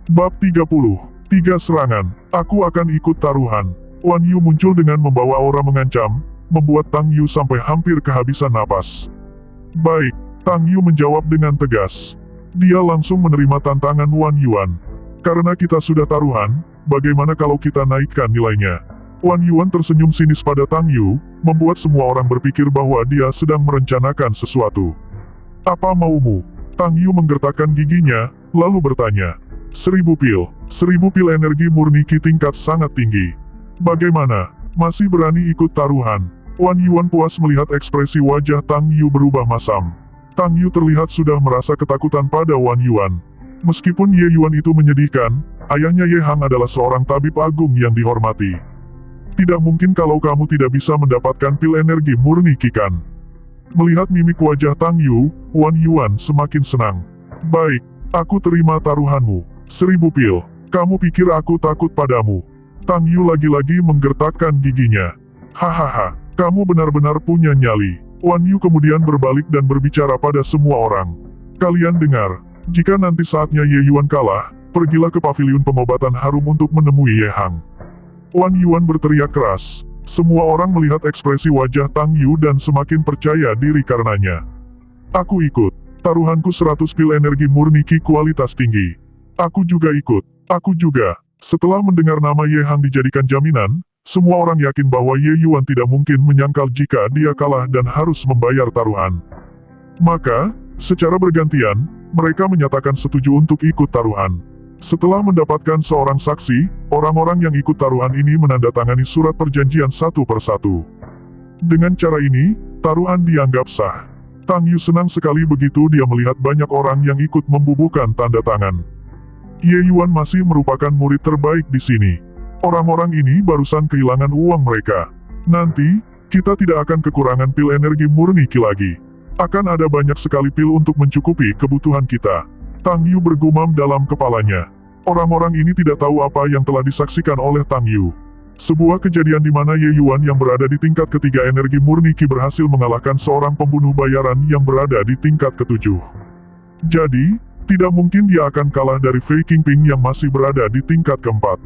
Bab 30. Tiga serangan. Aku akan ikut taruhan. Wan Yu muncul dengan membawa aura mengancam, membuat Tang Yu sampai hampir kehabisan napas. Baik, Tang Yu menjawab dengan tegas. Dia langsung menerima tantangan Wan Yuan. Karena kita sudah taruhan, bagaimana kalau kita naikkan nilainya? Wan Yuan tersenyum sinis pada Tang Yu, membuat semua orang berpikir bahwa dia sedang merencanakan sesuatu. Apa maumu? Tang Yu menggertakkan giginya, lalu bertanya. 1000 pil. 1000 pil energi murni Qi tingkat sangat tinggi. Bagaimana? Masih berani ikut taruhan? Wan Yuan puas melihat ekspresi wajah Tang Yu berubah masam. Tang Yu terlihat sudah merasa ketakutan pada Wan Yuan. Meskipun Ye Yuan itu menyedihkan, ayahnya Ye Hang adalah seorang tabib agung yang dihormati. Tidak mungkin kalau kamu tidak bisa mendapatkan pil energi murni Qi kan? Melihat mimik wajah Tang Yu, Wan Yuan semakin senang. Baik, aku terima taruhanmu. 1000 pil. Kamu pikir aku takut padamu? Tang Yu lagi-lagi menggertakkan giginya. Hahaha, kamu benar-benar punya nyali. Wan Yu kemudian berbalik dan berbicara pada semua orang. Kalian dengar, jika nanti saatnya Ye Yuan kalah, pergilah ke paviliun pengobatan harum untuk menemui Ye Hang. Wan Yuan berteriak keras. Semua orang melihat ekspresi wajah Tang Yu dan semakin percaya diri karenanya. Aku ikut. Taruhanku 100 pil energi murni Qi kualitas tinggi. Aku juga ikut. Aku juga. Setelah mendengar nama Ye Hang dijadikan jaminan, semua orang yakin bahwa Ye Yuan tidak mungkin menyangkal jika dia kalah dan harus membayar taruhan. Maka, secara bergantian, mereka menyatakan setuju untuk ikut taruhan. Setelah mendapatkan seorang saksi, orang-orang yang ikut taruhan ini menandatangani surat perjanjian satu persatu. Dengan cara ini, taruhan dianggap sah. Tang Yu senang sekali begitu dia melihat banyak orang yang ikut membubuhkan tanda tangan. Ye Yuan masih merupakan murid terbaik di sini. Orang-orang ini barusan kehilangan uang mereka. Nanti, kita tidak akan kekurangan pil energi murni Qi lagi. Akan ada banyak sekali pil untuk mencukupi kebutuhan kita. Tang Yu bergumam dalam kepalanya. Orang-orang ini tidak tahu apa yang telah disaksikan oleh Tang Yu. Sebuah kejadian di mana Ye Yuan yang berada di tingkat ketiga energi murni Qi berhasil mengalahkan seorang pembunuh bayaran yang berada di tingkat ketujuh. Jadi, tidak mungkin dia akan kalah dari Fei Qingping yang masih berada di tingkat keempat.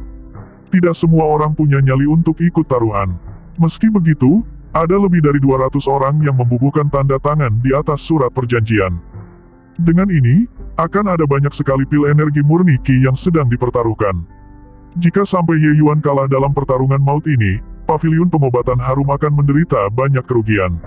Tidak semua orang punya nyali untuk ikut taruhan. Meski begitu, ada lebih dari 200 orang yang membubuhkan tanda tangan di atas surat perjanjian. Dengan ini, akan ada banyak sekali pil energi murni Qi yang sedang dipertaruhkan. Jika sampai Ye Yuan kalah dalam pertarungan maut ini, paviliun pengobatan harum akan menderita banyak kerugian.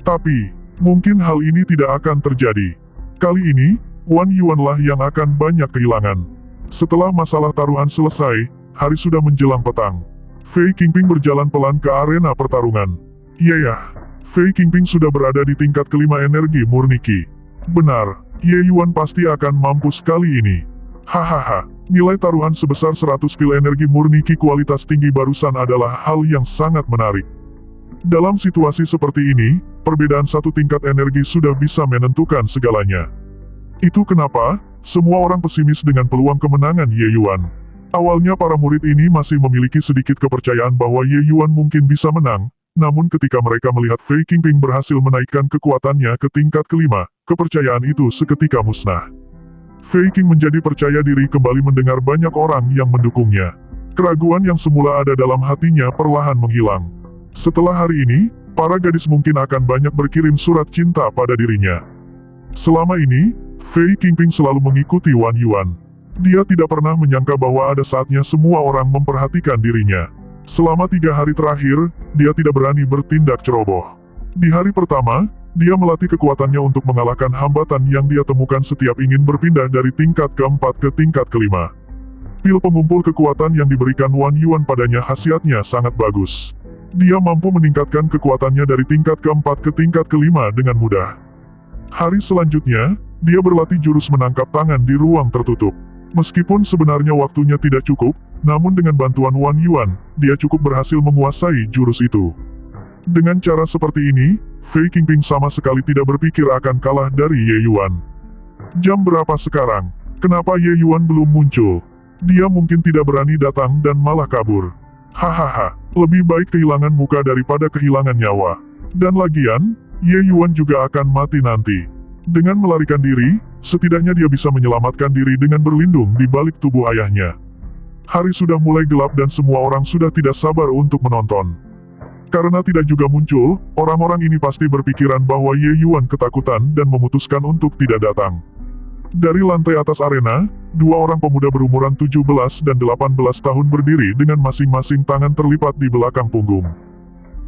Tapi, mungkin hal ini tidak akan terjadi. Kali ini, Wan Yuan lah yang akan banyak kehilangan. Setelah masalah taruhan selesai, hari sudah menjelang petang. Fei Qingping berjalan pelan ke arena pertarungan. Iya, Fei Qingping sudah berada di tingkat kelima energi murni Qi. Benar, Ye Yuan pasti akan mampus kali ini. Hahaha, nilai taruhan sebesar 100 pil energi murni Qi kualitas tinggi barusan adalah hal yang sangat menarik. Dalam situasi seperti ini, perbedaan satu tingkat energi sudah bisa menentukan segalanya. Itu kenapa, semua orang pesimis dengan peluang kemenangan Ye Yuan. Awalnya para murid ini masih memiliki sedikit kepercayaan bahwa Ye Yuan mungkin bisa menang, namun ketika mereka melihat Fei Qingping berhasil menaikkan kekuatannya ke tingkat kelima, kepercayaan itu seketika musnah. Fei Qing menjadi percaya diri kembali mendengar banyak orang yang mendukungnya. Keraguan yang semula ada dalam hatinya perlahan menghilang. Setelah hari ini, para gadis mungkin akan banyak berkirim surat cinta pada dirinya. Selama ini, Fei Qingping selalu mengikuti Wan Yuan. Dia tidak pernah menyangka bahwa ada saatnya semua orang memperhatikan dirinya. Selama 3 hari terakhir, dia tidak berani bertindak ceroboh. Di hari pertama, dia melatih kekuatannya untuk mengalahkan hambatan yang dia temukan setiap ingin berpindah dari tingkat keempat ke tingkat kelima. Pil pengumpul kekuatan yang diberikan Wan Yuan padanya khasiatnya sangat bagus. Dia mampu meningkatkan kekuatannya dari tingkat keempat ke tingkat kelima dengan mudah. Hari selanjutnya, dia berlatih jurus menangkap tangan di ruang tertutup. Meskipun sebenarnya waktunya tidak cukup, namun dengan bantuan Wan Yuan, dia cukup berhasil menguasai jurus itu. Dengan cara seperti ini, Fei Qingping sama sekali tidak berpikir akan kalah dari Ye Yuan. Jam berapa sekarang? Kenapa Ye Yuan belum muncul? Dia mungkin tidak berani datang dan malah kabur. Hahaha, lebih baik kehilangan muka daripada kehilangan nyawa. Dan lagian, Ye Yuan juga akan mati nanti. Dengan melarikan diri, Setidaknya dia bisa menyelamatkan diri dengan berlindung di balik tubuh ayahnya. Hari sudah mulai gelap dan semua orang sudah tidak sabar untuk menonton. Karena tidak juga muncul, orang-orang ini pasti berpikiran bahwa Ye Yuan ketakutan dan memutuskan untuk tidak datang. Dari lantai atas arena, dua orang pemuda berumuran 17 dan 18 tahun berdiri dengan masing-masing tangan terlipat di belakang punggung.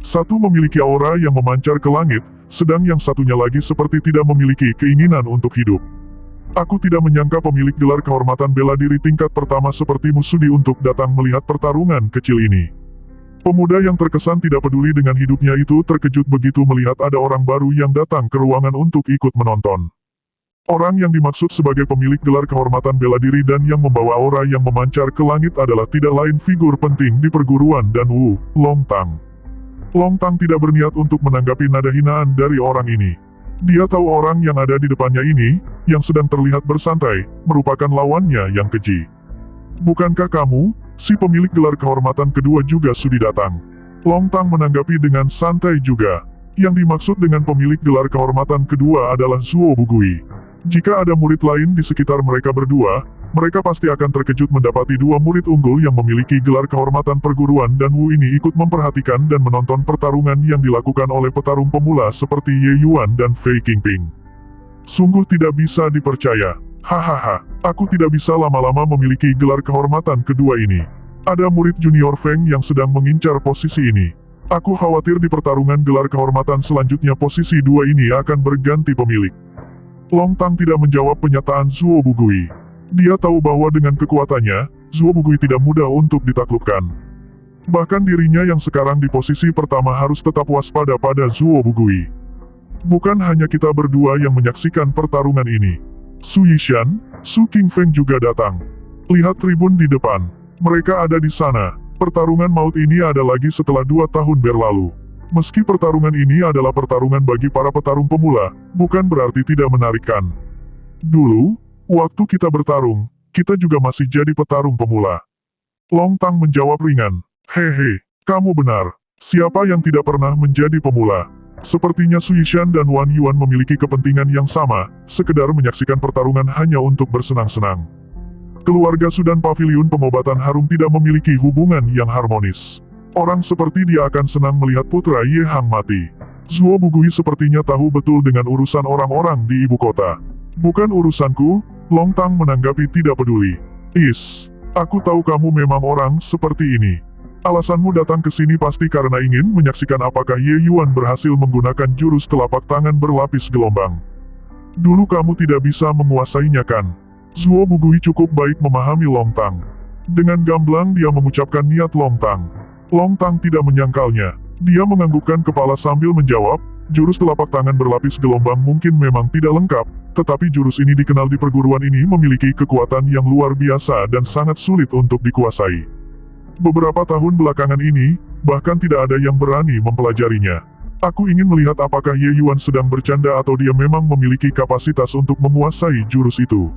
Satu memiliki aura yang memancar ke langit, sedang yang satunya lagi seperti tidak memiliki keinginan untuk hidup. Aku tidak menyangka pemilik gelar kehormatan bela diri tingkat pertama sepertimu sudi untuk datang melihat pertarungan kecil ini. Pemuda yang terkesan tidak peduli dengan hidupnya itu terkejut begitu melihat ada orang baru yang datang ke ruangan untuk ikut menonton. Orang yang dimaksud sebagai pemilik gelar kehormatan bela diri dan yang membawa aura yang memancar ke langit adalah tidak lain figur penting di perguruan dan Wu Longtang. Longtang tidak berniat untuk menanggapi nada hinaan dari orang ini. Dia tahu orang yang ada di depannya ini, yang sedang terlihat bersantai, merupakan lawannya yang keji. Bukankah kamu, si pemilik gelar kehormatan kedua juga sudi datang? Longtang menanggapi dengan santai juga. Yang dimaksud dengan pemilik gelar kehormatan kedua adalah Zuo Bugui. Jika ada murid lain di sekitar mereka berdua, mereka pasti akan terkejut mendapati dua murid unggul yang memiliki gelar kehormatan perguruan dan Wu ini ikut memperhatikan dan menonton pertarungan yang dilakukan oleh petarung pemula seperti Ye Yuan dan Fei Qingping. Sungguh tidak bisa dipercaya. Hahaha, aku tidak bisa lama-lama memiliki gelar kehormatan kedua ini. Ada murid junior Feng yang sedang mengincar posisi ini. Aku khawatir di pertarungan gelar kehormatan selanjutnya posisi dua ini akan berganti pemilik. Longtang tidak menjawab pernyataan Zuo Bugui. Dia tahu bahwa dengan kekuatannya, Zuo Bugui tidak mudah untuk ditaklukkan. Bahkan dirinya yang sekarang di posisi pertama harus tetap waspada pada Zuo Bugui. Bukan hanya kita berdua yang menyaksikan pertarungan ini. Su Yishan, Su Qingfeng juga datang. Lihat tribun di depan. Mereka ada di sana. Pertarungan maut ini ada lagi setelah 2 tahun berlalu. Meski pertarungan ini adalah pertarungan bagi para petarung pemula, bukan berarti tidak menarikkan. Dulu, waktu kita bertarung, kita juga masih jadi petarung pemula. Longtang menjawab ringan. Hehe, kamu benar. Siapa yang tidak pernah menjadi pemula? Sepertinya Su Yishan dan Wan Yuan memiliki kepentingan yang sama, sekedar menyaksikan pertarungan hanya untuk bersenang-senang. Keluarga Su dan Paviliun Pengobatan Harum tidak memiliki hubungan yang harmonis. Orang seperti dia akan senang melihat putra Ye Hang mati. Zuo Bugui sepertinya tahu betul dengan urusan orang-orang di ibu kota. Bukan urusanku, Longtang menanggapi tidak peduli. Aku tahu kamu memang orang seperti ini. Alasanmu datang ke sini pasti karena ingin menyaksikan apakah Ye Yuan berhasil menggunakan jurus telapak tangan berlapis gelombang. Dulu kamu tidak bisa menguasainya kan? Zuo Bugui cukup baik memahami Longtang. Dengan gamblang dia mengucapkan niat Longtang. Longtang tidak menyangkalnya. Dia menganggukkan kepala sambil menjawab, jurus telapak tangan berlapis gelombang mungkin memang tidak lengkap, tetapi jurus ini dikenal di perguruan ini memiliki kekuatan yang luar biasa dan sangat sulit untuk dikuasai. Beberapa tahun belakangan ini, bahkan tidak ada yang berani mempelajarinya. Aku ingin melihat apakah Ye Yuan sedang bercanda atau dia memang memiliki kapasitas untuk menguasai jurus itu.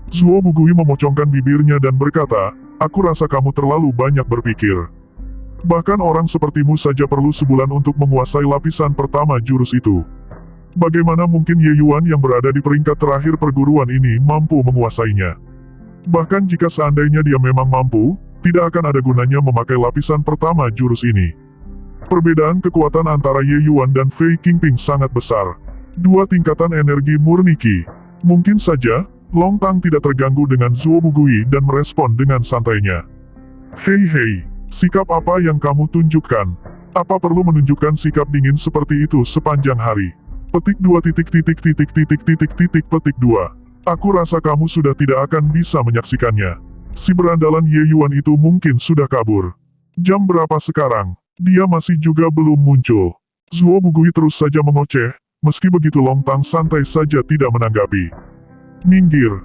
Zuo Bugui memocongkan bibirnya dan berkata, aku rasa kamu terlalu banyak berpikir. Bahkan orang sepertimu saja perlu sebulan untuk menguasai lapisan pertama jurus itu. Bagaimana mungkin Ye Yuan yang berada di peringkat terakhir perguruan ini mampu menguasainya? Bahkan jika seandainya dia memang mampu, tidak akan ada gunanya memakai lapisan pertama jurus ini. Perbedaan kekuatan antara Ye Yuan dan Fei Qingping sangat besar. 2 tingkatan energi murni Qi. Mungkin saja, Longtang tidak terganggu dengan Zuo Bugui dan merespon dengan santainya. Hei. Sikap apa yang kamu tunjukkan? Apa perlu menunjukkan sikap dingin seperti itu sepanjang hari? Petik 2 petik 2. Aku rasa kamu sudah tidak akan bisa menyaksikannya. Si berandalan Ye Yuan itu mungkin sudah kabur. Jam berapa sekarang? Dia masih juga belum muncul. Zuo Bugui terus saja mengoceh, meski begitu Longtang santai saja tidak menanggapi. Minggir.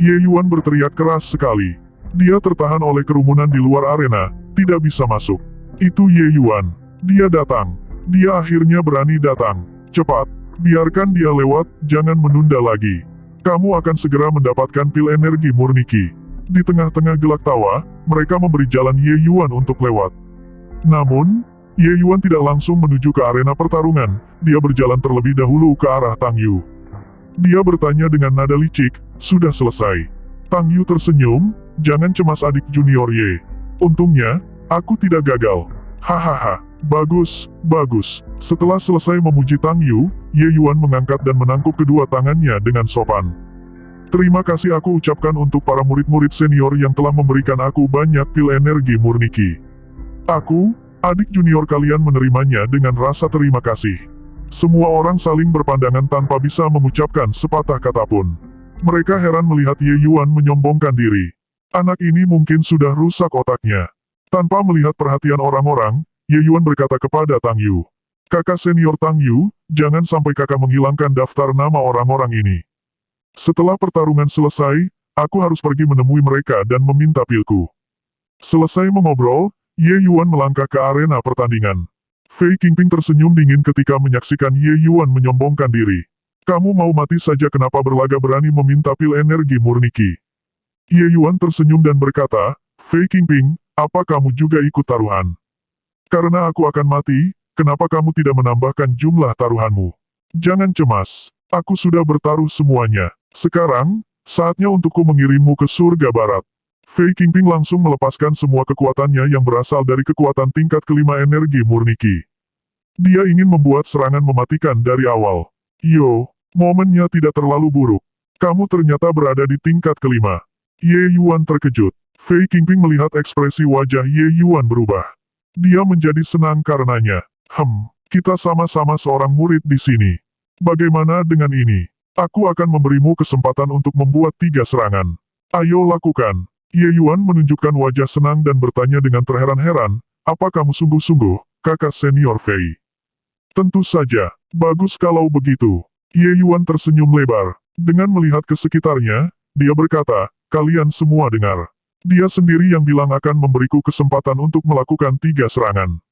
Ye Yuan berteriak keras sekali. Dia tertahan oleh kerumunan di luar arena, tidak bisa masuk. Itu Ye Yuan. Dia datang. Dia akhirnya berani datang. Cepat, biarkan dia lewat, jangan menunda lagi. Kamu akan segera mendapatkan pil energi murni Qi. Di tengah-tengah gelak tawa, mereka memberi jalan Ye Yuan untuk lewat. Namun, Ye Yuan tidak langsung menuju ke arena pertarungan, dia berjalan terlebih dahulu ke arah Tang Yu. Dia bertanya dengan nada licik, sudah selesai. Tang Yu tersenyum, jangan cemas adik junior Ye. Untungnya, aku tidak gagal. Hahaha, bagus, bagus. Setelah selesai memuji Tang Yu, Ye Yuan mengangkat dan menangkup kedua tangannya dengan sopan. Terima kasih aku ucapkan untuk para murid-murid senior yang telah memberikan aku banyak pil energi murni Qi. Aku, adik junior kalian menerimanya dengan rasa terima kasih. Semua orang saling berpandangan tanpa bisa mengucapkan sepatah kata pun. Mereka heran melihat Ye Yuan menyombongkan diri. Anak ini mungkin sudah rusak otaknya. Tanpa melihat perhatian orang-orang, Ye Yuan berkata kepada Tang Yu. Kakak senior Tang Yu, jangan sampai kakak menghilangkan daftar nama orang-orang ini. Setelah pertarungan selesai, aku harus pergi menemui mereka dan meminta pilku. Selesai mengobrol, Ye Yuan melangkah ke arena pertandingan. Fei Qingping tersenyum dingin ketika menyaksikan Ye Yuan menyombongkan diri. Kamu mau mati saja kenapa berlaga berani meminta pil energi murni Qi? Ye Yuan tersenyum dan berkata, Fei Qingping, apa kamu juga ikut taruhan? Karena aku akan mati, kenapa kamu tidak menambahkan jumlah taruhanmu? Jangan cemas, aku sudah bertaruh semuanya. Sekarang, saatnya untukku mengirimmu ke surga barat. Fei Qingping langsung melepaskan semua kekuatannya yang berasal dari kekuatan tingkat kelima energi murni Qi. Dia ingin membuat serangan mematikan dari awal. Yo, momennya tidak terlalu buruk. Kamu ternyata berada di tingkat kelima. Ye Yuan terkejut. Fei Qingping melihat ekspresi wajah Ye Yuan berubah. Dia menjadi senang karenanya. Kita sama-sama seorang murid di sini. Bagaimana dengan ini? Aku akan memberimu kesempatan untuk membuat 3 serangan. Ayo lakukan. Ye Yuan menunjukkan wajah senang dan bertanya dengan terheran-heran, apa kamu sungguh-sungguh, kakak senior Fei? Tentu saja, bagus kalau begitu. Ye Yuan tersenyum lebar. Dengan melihat ke sekitarnya, dia berkata, kalian semua dengar. Dia sendiri yang bilang akan memberiku kesempatan untuk melakukan 3 serangan.